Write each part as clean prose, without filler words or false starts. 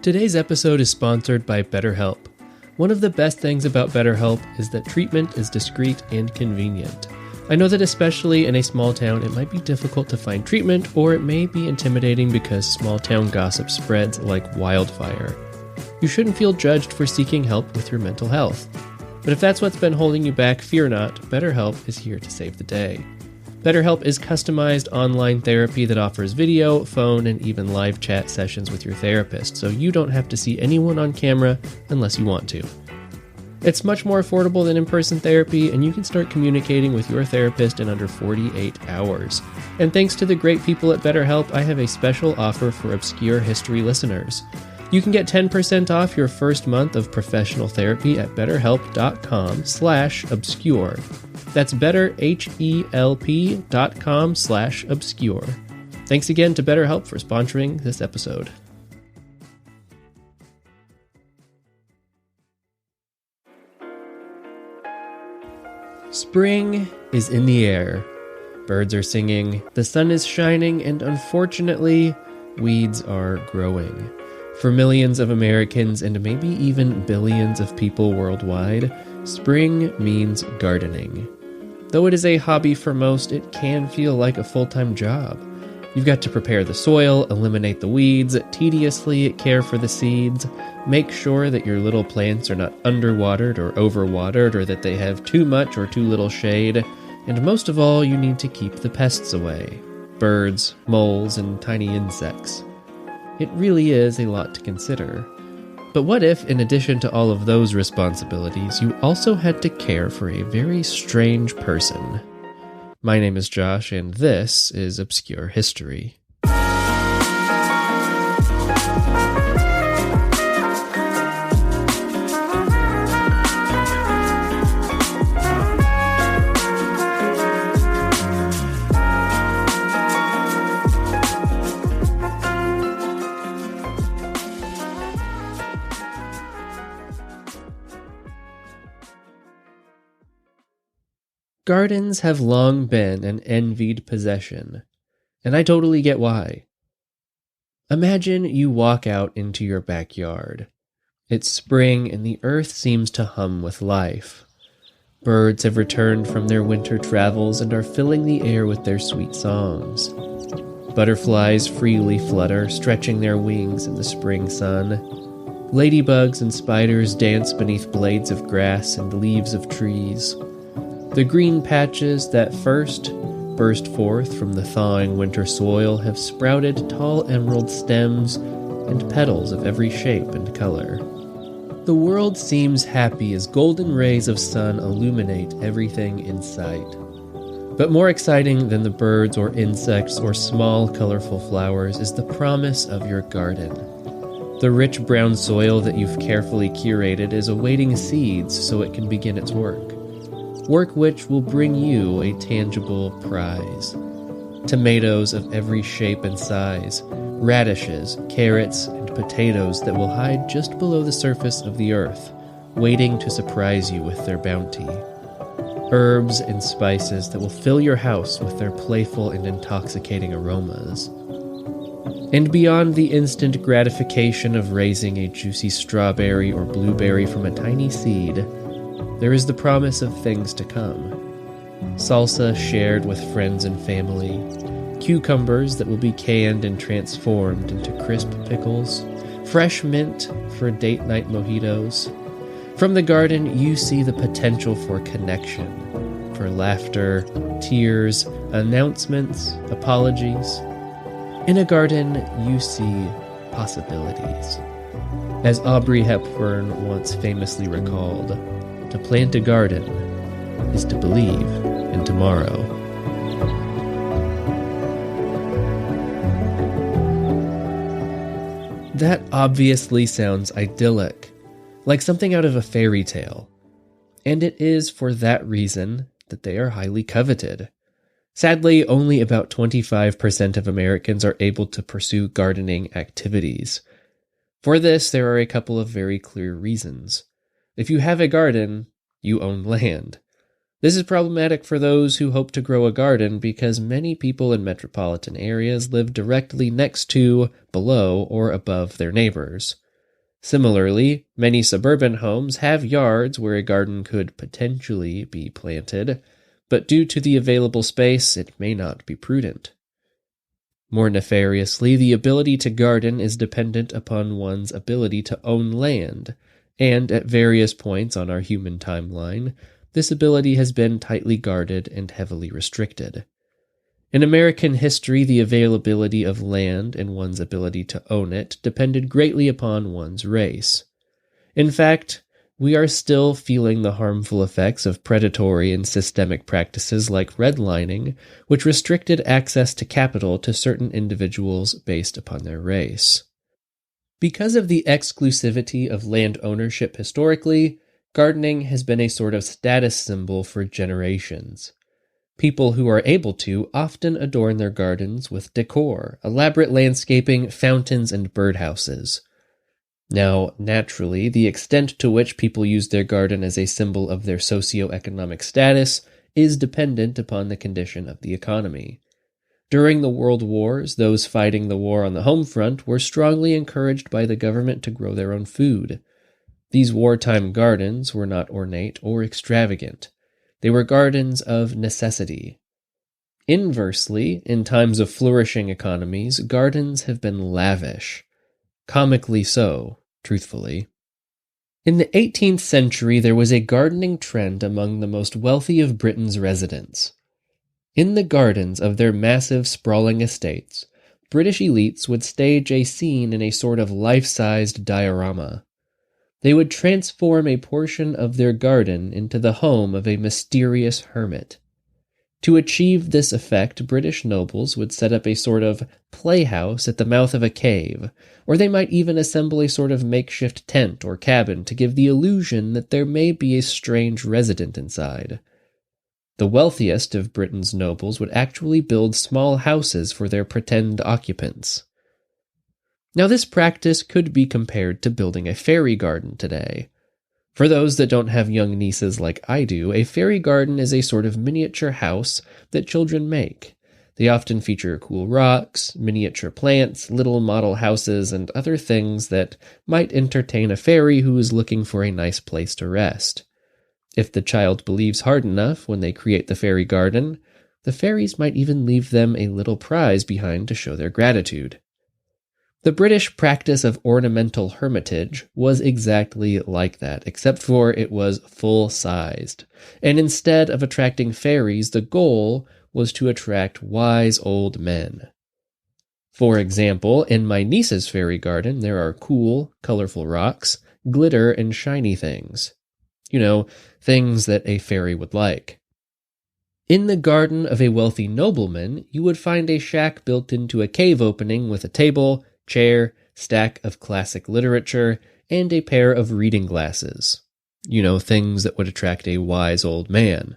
Today's episode is sponsored by BetterHelp. One of the best things about BetterHelp is that treatment is discreet and convenient. I know that especially in a small town, it might be difficult to find treatment, or it may be intimidating because small town gossip spreads like wildfire. You shouldn't feel judged for seeking help with your mental health. But if that's what's been holding you back, fear not, BetterHelp is here to save the day. BetterHelp is customized online therapy that offers video, phone, and even live chat sessions with your therapist, so you don't have to see anyone on camera unless you want to. It's much more affordable than in-person therapy, and you can start communicating with your therapist in under 48 hours. And thanks to the great people at BetterHelp, I have a special offer for Obscure History listeners. You can get 10% off your first month of professional therapy at betterhelp.com/obscure. That's betterhelp.com/obscure. Thanks again to BetterHelp for sponsoring this episode. Spring is in the air. Birds are singing, the sun is shining, and unfortunately, weeds are growing. For millions of Americans and maybe even billions of people worldwide, spring means gardening. Though it is a hobby for most, it can feel like a full-time job. You've got to prepare the soil, eliminate the weeds, tediously care for the seeds, make sure that your little plants are not underwatered or overwatered, or that they have too much or too little shade, and most of all, you need to keep the pests away. Birds, moles, and tiny insects. It really is a lot to consider. But what if, in addition to all of those responsibilities, you also had to care for a very strange person? My name is Josh, and this is Obscure History. Gardens have long been an envied possession, and I totally get why. Imagine you walk out into your backyard. It's spring and the earth seems to hum with life. Birds have returned from their winter travels and are filling the air with their sweet songs. Butterflies freely flutter, stretching their wings in the spring sun. Ladybugs and spiders dance beneath blades of grass and leaves of trees. The green patches that first burst forth from the thawing winter soil have sprouted tall emerald stems and petals of every shape and color. The world seems happy as golden rays of sun illuminate everything in sight. But more exciting than the birds or insects or small colorful flowers is the promise of your garden. The rich brown soil that you've carefully curated is awaiting seeds so it can begin its work. Work which will bring you a tangible prize. Tomatoes of every shape and size, radishes, carrots, and potatoes that will hide just below the surface of the earth, waiting to surprise you with their bounty. Herbs and spices that will fill your house with their playful and intoxicating aromas. And beyond the instant gratification of raising a juicy strawberry or blueberry from a tiny seed, there is the promise of things to come. Salsa shared with friends and family, cucumbers that will be canned and transformed into crisp pickles, fresh mint for date night mojitos. From the garden, you see the potential for connection, for laughter, tears, announcements, apologies. In a garden, you see possibilities. As Audrey Hepburn once famously recalled, to plant a garden is to believe in tomorrow. That obviously sounds idyllic, like something out of a fairy tale. And it is for that reason that they are highly coveted. Sadly, only about 25% of Americans are able to pursue gardening activities. For this, there are a couple of very clear reasons. If you have a garden, you own land. This is problematic for those who hope to grow a garden because many people in metropolitan areas live directly next to, below, or above their neighbors. Similarly, many suburban homes have yards where a garden could potentially be planted, but due to the available space, it may not be prudent. More nefariously, the ability to garden is dependent upon one's ability to own land, and at various points on our human timeline, this ability has been tightly guarded and heavily restricted. In American history, the availability of land and one's ability to own it depended greatly upon one's race. In fact, we are still feeling the harmful effects of predatory and systemic practices like redlining, which restricted access to capital to certain individuals based upon their race. Because of the exclusivity of land ownership historically, gardening has been a sort of status symbol for generations. People who are able to often adorn their gardens with decor, elaborate landscaping, fountains, and birdhouses. Now, naturally, the extent to which people use their garden as a symbol of their socioeconomic status is dependent upon the condition of the economy. During the World Wars, those fighting the war on the home front were strongly encouraged by the government to grow their own food. These wartime gardens were not ornate or extravagant. They were gardens of necessity. Inversely, in times of flourishing economies, gardens have been lavish. Comically so, truthfully. In the 18th century, there was a gardening trend among the most wealthy of Britain's residents. In the gardens of their massive, sprawling estates, British elites would stage a scene in a sort of life-sized diorama. They would transform a portion of their garden into the home of a mysterious hermit. To achieve this effect, British nobles would set up a sort of playhouse at the mouth of a cave, or they might even assemble a sort of makeshift tent or cabin to give the illusion that there may be a strange resident inside. The wealthiest of Britain's nobles would actually build small houses for their pretend occupants. Now, this practice could be compared to building a fairy garden today. For those that don't have young nieces like I do, a fairy garden is a sort of miniature house that children make. They often feature cool rocks, miniature plants, little model houses, and other things that might entertain a fairy who is looking for a nice place to rest. If the child believes hard enough when they create the fairy garden, the fairies might even leave them a little prize behind to show their gratitude. The British practice of ornamental hermitage was exactly like that, except for it was full-sized. And instead of attracting fairies, the goal was to attract wise old men. For example, in my niece's fairy garden, there are cool, colorful rocks, glitter, and shiny things. You know, things that a fairy would like. In the garden of a wealthy nobleman, you would find a shack built into a cave opening with a table, chair, stack of classic literature, and a pair of reading glasses. You know, things that would attract a wise old man.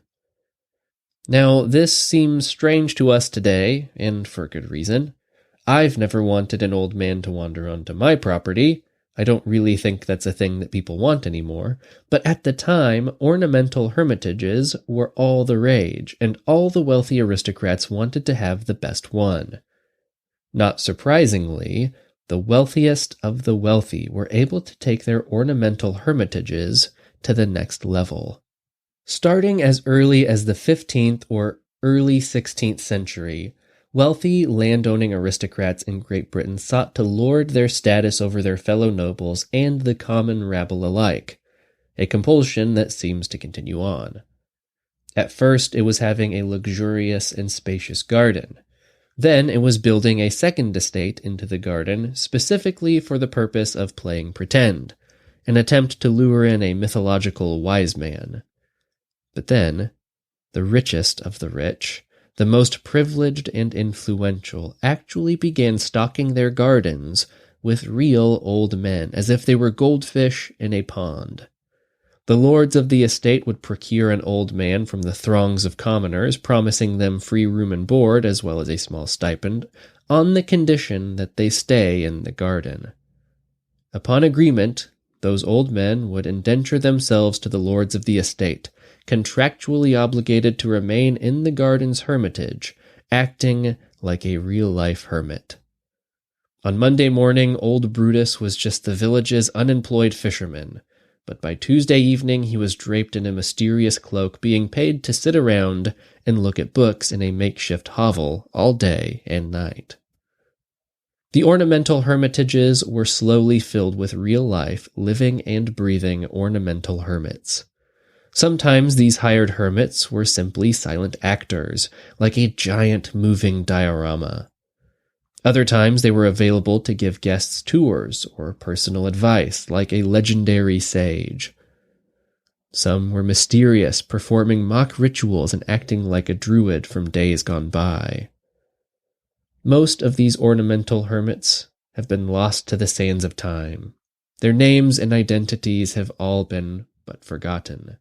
Now, this seems strange to us today, and for good reason. I've never wanted an old man to wander onto my property. I don't really think that's a thing that people want anymore. But at the time, ornamental hermitages were all the rage, and all the wealthy aristocrats wanted to have the best one. Not surprisingly, the wealthiest of the wealthy were able to take their ornamental hermitages to the next level. Starting as early as the 15th or early 16th century, wealthy landowning aristocrats in Great Britain sought to lord their status over their fellow nobles and the common rabble alike, a compulsion that seems to continue on. At first, it was having a luxurious and spacious garden. Then it was building a second estate into the garden specifically for the purpose of playing pretend, an attempt to lure in a mythological wise man. But then, the richest of the rich, the most privileged and influential, actually began stocking their gardens with real old men, as if they were goldfish in a pond. The lords of the estate would procure an old man from the throngs of commoners, promising them free room and board as well as a small stipend, on the condition that they stay in the garden. Upon agreement, those old men would indenture themselves to the lords of the estate, contractually obligated to remain in the garden's hermitage, acting like a real-life hermit. On Monday morning, old Brutus was just the village's unemployed fisherman, but by Tuesday evening he was draped in a mysterious cloak, being paid to sit around and look at books in a makeshift hovel all day and night. The ornamental hermitages were slowly filled with real-life, living and breathing ornamental hermits. Sometimes these hired hermits were simply silent actors, like a giant moving diorama. Other times they were available to give guests tours or personal advice, like a legendary sage. Some were mysterious, performing mock rituals and acting like a druid from days gone by. Most of these ornamental hermits have been lost to the sands of time. Their names and identities have all been but forgotten.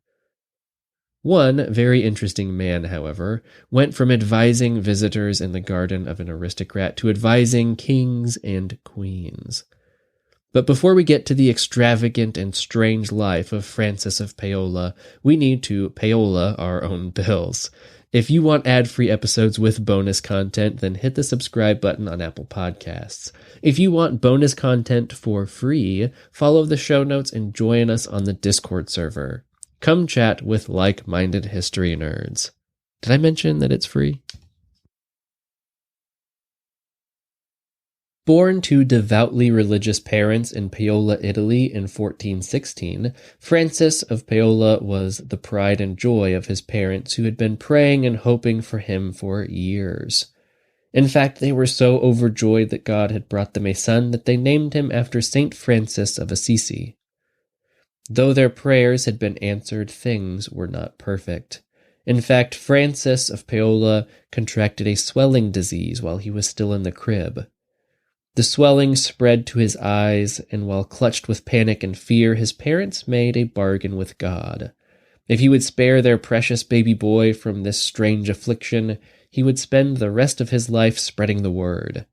One very interesting man, however, went from advising visitors in the garden of an aristocrat to advising kings and queens. But before we get to the extravagant and strange life of Francis of Paola, we need to payola our own bills. If you want ad-free episodes with bonus content, then hit the subscribe button on Apple Podcasts. If you want bonus content for free, follow the show notes and join us on the Discord server. Come chat with like-minded history nerds. Did I mention that it's free? Born to devoutly religious parents in Paola, Italy in 1416, Francis of Paola was the pride and joy of his parents who had been praying and hoping for him for years. In fact, they were so overjoyed that God had brought them a son that they named him after Saint Francis of Assisi. Though their prayers had been answered, things were not perfect. In fact, Francis of Paola contracted a swelling disease while he was still in the crib. The swelling spread to his eyes, and while clutched with panic and fear, his parents made a bargain with God. If he would spare their precious baby boy from this strange affliction, he would spend the rest of his life spreading the word.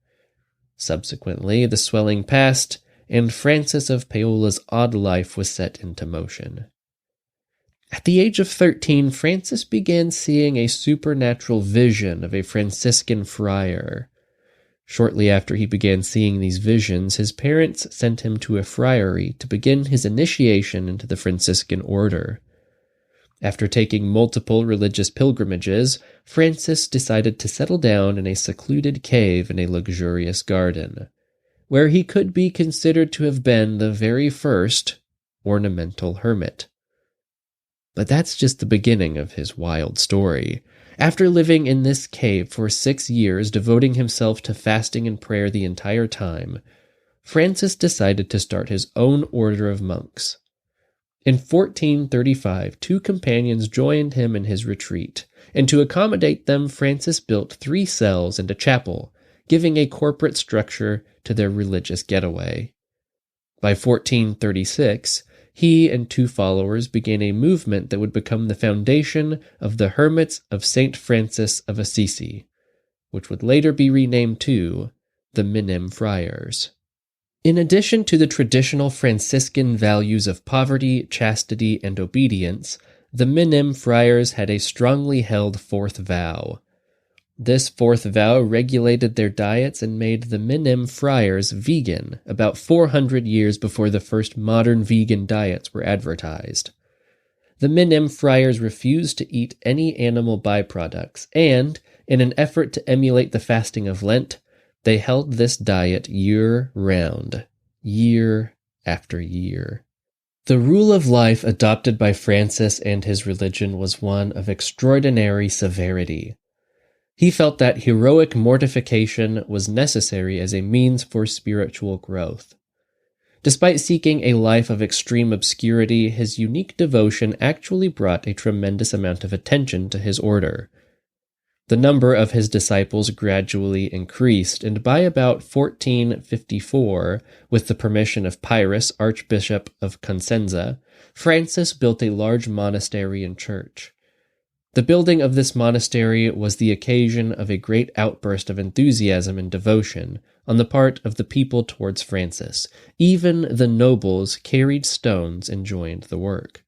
Subsequently, the swelling passed, and Francis of Paola's odd life was set into motion. At the age of 13, Francis began seeing a supernatural vision of a Franciscan friar. Shortly after he began seeing these visions, his parents sent him to a friary to begin his initiation into the Franciscan order. After taking multiple religious pilgrimages, Francis decided to settle down in a secluded cave in a luxurious garden, where he could be considered to have been the very first ornamental hermit. But that's just the beginning of his wild story. After living in this cave for 6 years, devoting himself to fasting and prayer the entire time, Francis decided to start his own order of monks. In 1435, 2 companions joined him in his retreat, and to accommodate them, Francis built 3 cells and a chapel, giving a corporate structure to their religious getaway. By 1436, he and 2 followers began a movement that would become the foundation of the Hermits of St. Francis of Assisi, which would later be renamed to the Minim Friars. In addition to the traditional Franciscan values of poverty, chastity, and obedience, the Minim Friars had a strongly held 4th vow. This 4th vow regulated their diets and made the Minim Friars vegan about 400 years before the first modern vegan diets were advertised. The Minim Friars refused to eat any animal byproducts, and, in an effort to emulate the fasting of Lent, they held this diet year-round, year after year. The rule of life adopted by Francis and his religion was one of extraordinary severity. He felt that heroic mortification was necessary as a means for spiritual growth. Despite seeking a life of extreme obscurity, his unique devotion actually brought a tremendous amount of attention to his order. The number of his disciples gradually increased, and by about 1454, with the permission of Pyrrhus, Archbishop of Consenza, Francis built a large monastery and church. The building of this monastery was the occasion of a great outburst of enthusiasm and devotion on the part of the people towards Francis. Even the nobles carried stones and joined the work.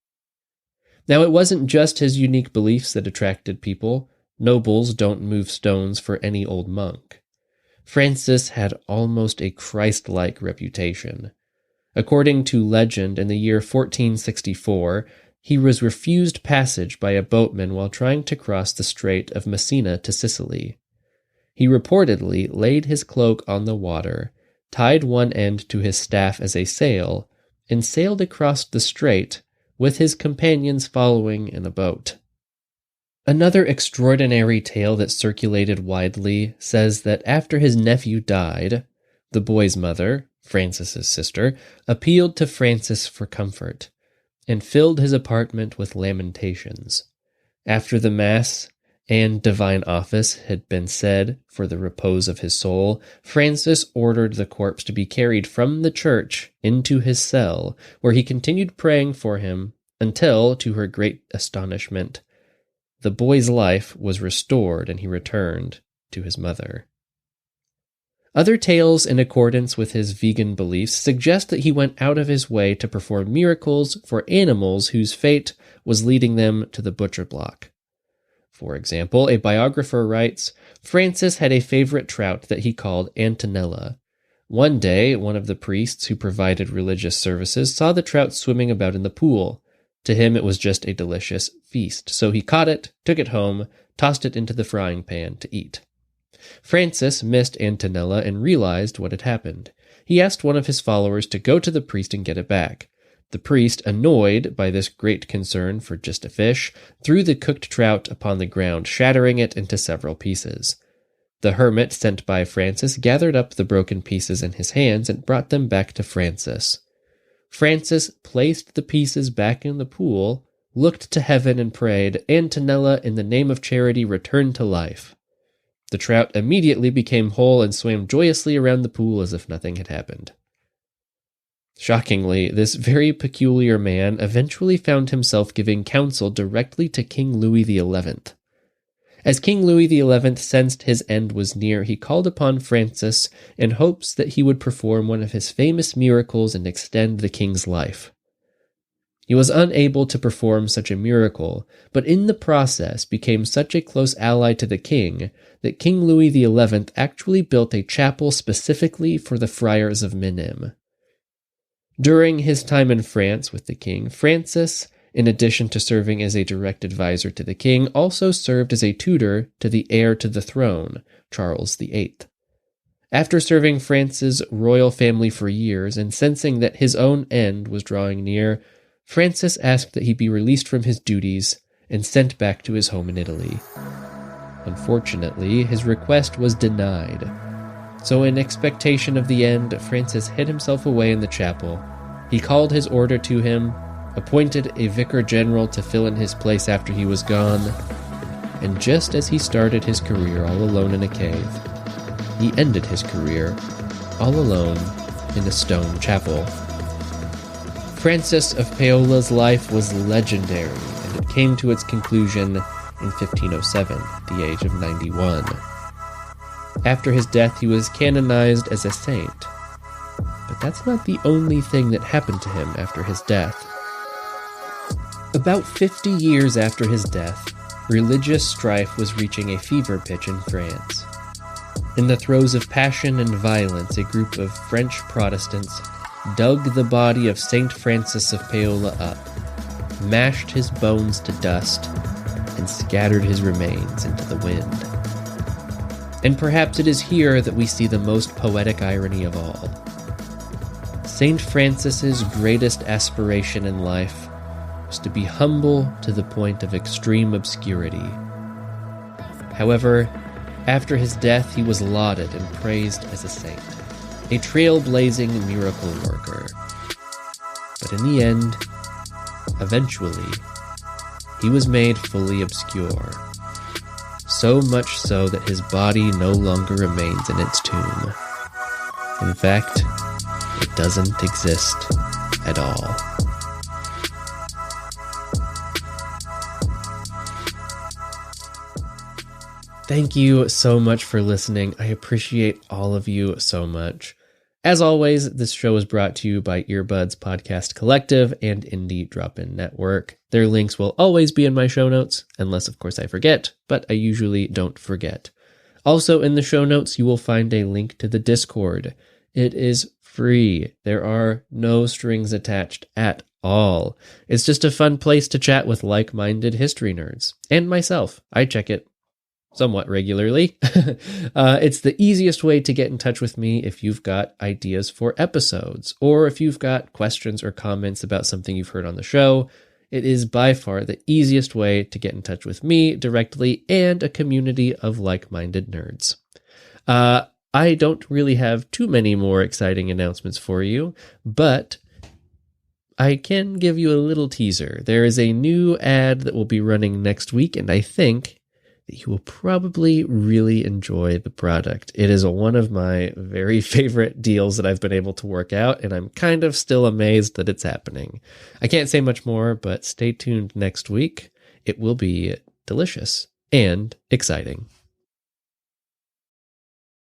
Now, it wasn't just his unique beliefs that attracted people. Nobles don't move stones for any old monk. Francis had almost a Christ-like reputation. According to legend, in the year 1464, he was refused passage by a boatman while trying to cross the Strait of Messina to Sicily. He reportedly laid his cloak on the water, tied one end to his staff as a sail, and sailed across the strait, with his companions following in a boat. Another extraordinary tale that circulated widely says that after his nephew died, the boy's mother, Francis's sister, appealed to Francis for comfort, and filled his apartment with lamentations. After the Mass and divine office had been said for the repose of his soul, Francis ordered the corpse to be carried from the church into his cell, where he continued praying for him until, to her great astonishment, the boy's life was restored and he returned to his mother. Other tales in accordance with his vegan beliefs suggest that he went out of his way to perform miracles for animals whose fate was leading them to the butcher block. For example, a biographer writes, Francis had a favorite trout that he called Antonella. One day, one of the priests who provided religious services saw the trout swimming about in the pool. To him, it was just a delicious feast, so he caught it, took it home, tossed it into the frying pan to eat. Francis missed Antonella and realized what had happened. He asked one of his followers to go to the priest and get it back. The priest, annoyed by this great concern for just a fish, threw the cooked trout upon the ground, shattering it into several pieces. The hermit sent by Francis gathered up the broken pieces in his hands and brought them back to Francis. Francis placed the pieces back in the pool, looked to heaven and prayed, Antonella, in the name of charity, return to life. The trout immediately became whole and swam joyously around the pool as if nothing had happened. Shockingly, this very peculiar man eventually found himself giving counsel directly to King Louis XI. As King Louis XI sensed his end was near, he called upon Francis in hopes that he would perform one of his famous miracles and extend the king's life. He was unable to perform such a miracle, but in the process became such a close ally to the king that King Louis XI actually built a chapel specifically for the friars of Menim. During his time in France with the king, Francis, in addition to serving as a direct advisor to the king, also served as a tutor to the heir to the throne, Charles VIII. After serving France's royal family for years and sensing that his own end was drawing near, Francis asked that he be released from his duties and sent back to his home in Italy. Unfortunately, his request was denied. So in expectation of the end, Francis hid himself away in the chapel. He called his order to him, appointed a vicar general to fill in his place after he was gone, and just as he started his career all alone in a cave, he ended his career all alone in a stone chapel. Francis of Paola's life was legendary, and it came to its conclusion in 1507, at the age of 91. After his death, he was canonized as a saint. But that's not the only thing that happened to him after his death. About 50 years after his death, religious strife was reaching a fever pitch in France. In the throes of passion and violence, a group of French Protestants dug the body of Saint Francis of Paola up, mashed his bones to dust, and scattered his remains into the wind. And perhaps it is here that we see the most poetic irony of all. Saint Francis's greatest aspiration in life was to be humble to the point of extreme obscurity. However, after his death, he was lauded and praised as a saint, a trailblazing miracle worker. But in the end, eventually, he was made fully obscure, so much so that his body no longer remains in its tomb. In fact, it doesn't exist at all. Thank you so much for listening. I appreciate all of you so much. As always, this show is brought to you by Earbuds Podcast Collective and Indie Drop-In Network. Their links will always be in my show notes, unless, of course, I forget, but I usually don't forget. Also, in the show notes, you will find a link to the Discord. It is free. There are no strings attached at all. It's just a fun place to chat with like-minded history nerds. And myself. I check it somewhat regularly. It's the easiest way to get in touch with me if you've got ideas for episodes, or if you've got questions or comments about something you've heard on the show. It is by far the easiest way to get in touch with me directly and a community of like-minded nerds. I don't really have too many more exciting announcements for you, but I can give you a little teaser. There is a new ad that will be running next week, and I think that you will probably really enjoy the product. It is one of my very favorite deals that I've been able to work out, and I'm kind of still amazed that it's happening. I can't say much more, but stay tuned next week. It will be delicious and exciting.